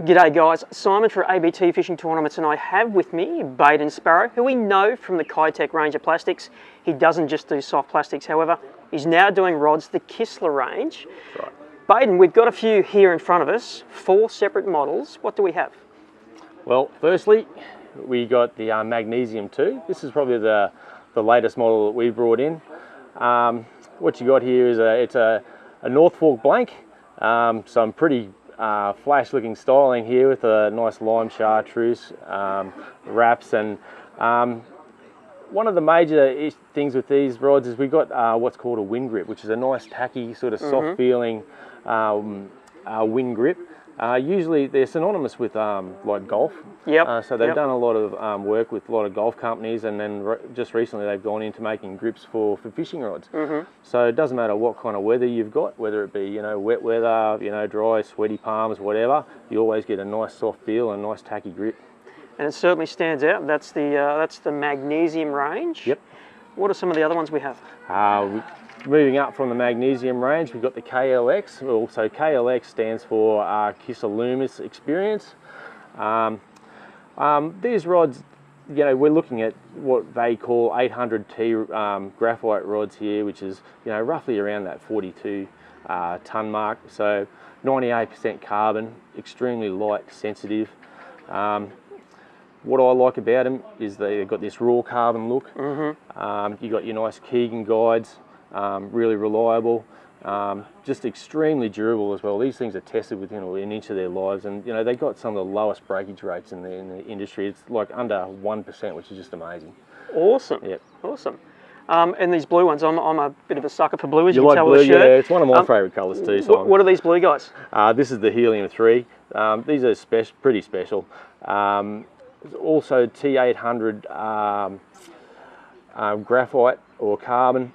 G'day guys, Simon for ABT Fishing Tournaments, and I have with me Baden Sparrow, who we know from the Kitech range of plastics. He doesn't just do soft plastics, however. He's now doing rods, the Kistler range. That's right. Baden, we've got a few here in front of us, 4 separate models. What do we have? Well, firstly, we got the Magnesium 2. This is probably the latest model that we brought in. What you got here is it's a North Fork blank, some pretty flash looking styling here with a nice lime chartreuse wraps, and one of the major things with these rods is we got what's called a wind grip, which is a nice tacky sort of soft feeling wind grip. Usually they're synonymous with like golf. Yep. So they've done a lot of work with a lot of golf companies, and then just recently they've gone into making grips for fishing rods. So it doesn't matter what kind of weather you've got, whether it be wet weather, dry, sweaty palms, whatever. You always get a nice soft feel and a nice tacky grip. And it certainly stands out. That's the Magnesium range. Yep. What are some of the other ones we have? Moving up from the Magnesium range, we've got the KLX. Also, KLX stands for Kistler Experience. These rods, we're looking at what they call 800T graphite rods here, which is roughly around that 42 ton mark. So 98% carbon, extremely light, sensitive. What I like about them is they've got this raw carbon look. You got your nice Keegan guides. Really reliable, just extremely durable as well. These things are tested within an inch of their lives, and they got some of the lowest breakage rates in the industry. It's like under 1%, which is just amazing. Awesome. Yep. Awesome. And these blue ones, I'm a bit of a sucker for blue, as you You can like tell blue? with the shirt. Yeah, it's one of my favourite colours too. Simon. What are these blue guys? This is the Helium 3. These are pretty special. Also T800 graphite or carbon.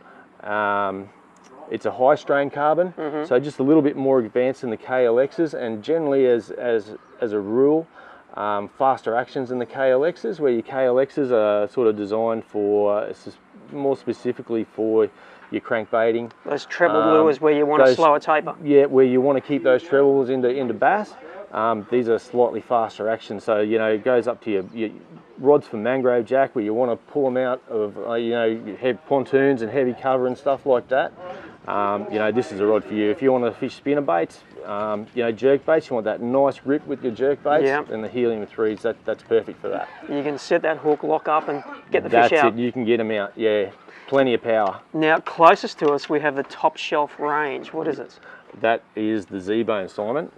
It's a high strain carbon, so just a little bit more advanced than the KLXs, and generally as a rule, faster actions than the KLXs, where your KLXs are sort of designed for, more specifically for your crankbaiting. Those treble lures where you want a slower taper. Yeah, where you want to keep those trebles into bass. These are slightly faster actions, so it goes up to your rods for mangrove jack, where you want to pull them out of heavy pontoons and heavy cover and stuff like that. This is a rod for you. If you want to fish spinner baits, jerk baits, you want that nice rip with your jerk baits, and the Helium 3s, that's perfect for that. You can set that hook, lock up, and get the fish out. That's it. You can get them out. Yeah, plenty of power. Now, closest to us, we have the Top Shelf range. What is it? That is the Z-Bone, Simon.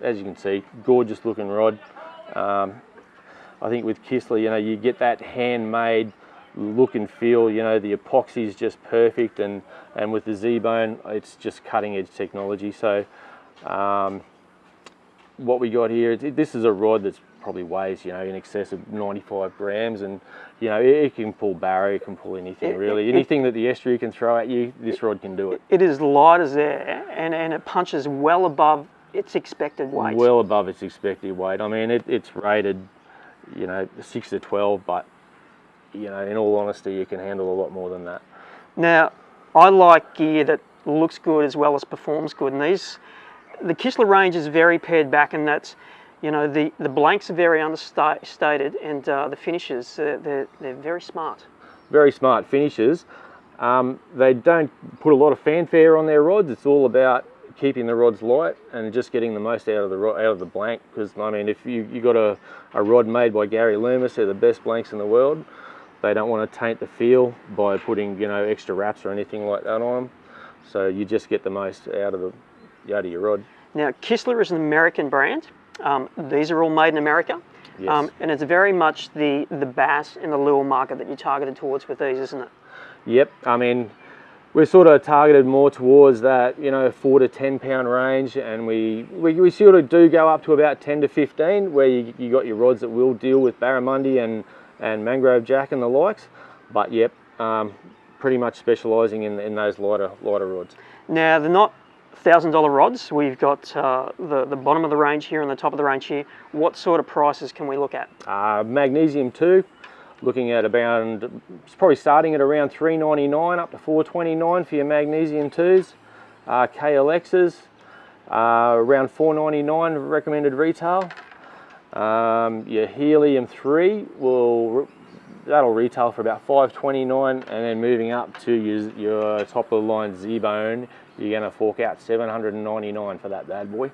As you can see, gorgeous looking rod. I think with Kistler, you get that handmade look and feel. The epoxy is just perfect, and with the Z-Bone, it's just cutting edge technology. So what we got here, this is a rod that's probably weighs in excess of 95 grams, and it can pull barrow, it can pull anything really. Anything that the estuary can throw at you, this rod can do it. It is light as air, and it punches well above its expected weight. Well above its expected weight. I mean, it's rated 6 to 12, but in all honesty, you can handle a lot more than that. Now, I like gear that looks good as well as performs good, and the Kistler range is very pared back, and that's the blanks are very understated, and the finishes, they're very smart. Very smart finishes. They don't put a lot of fanfare on their rods. It's all about keeping the rods light and just getting the most out of the blank. Because I mean, if you got a rod made by Gary Loomis, they're the best blanks in the world. They don't want to taint the feel by putting extra wraps or anything like that on them. So you just get the most out of your rod. Now, Kistler is an American brand. These are all made in America. Yes. And it's very much the bass and the lure market that you're targeted towards with these, isn't it? Yep. I mean, we're sort of targeted more towards that 4 to 10 pound range, and we sort of do go up to about 10 to 15, where you got your rods that will deal with barramundi and mangrove jack and the likes. But yep, pretty much specialising in those lighter rods. Now, they're not $1,000 rods. We've got the bottom of the range here and the top of the range here. What sort of prices can we look at? Magnesium 2, looking at about, it's probably starting at around $3.99 up to $4.29 for your Magnesium 2s. KLXs, around $4.99 recommended retail. Your Helium 3 that'll retail for about $5.29, and then moving up to your top of the line Z-Bone, you're going to fork out $799 for that bad boy.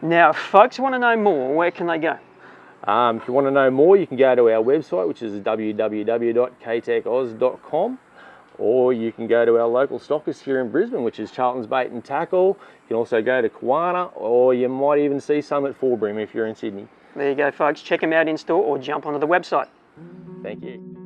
Now, if folks want to know more, where can they go? If you want to know more, you can go to our website, which is www.ktoz.com, or you can go to our local stockist here in Brisbane, which is Charlton's Bait and Tackle. You can also go to Kiwana, or you might even see some at Forbrim if you're in Sydney. There you go, folks. Check them out in store or jump onto the website. Thank you.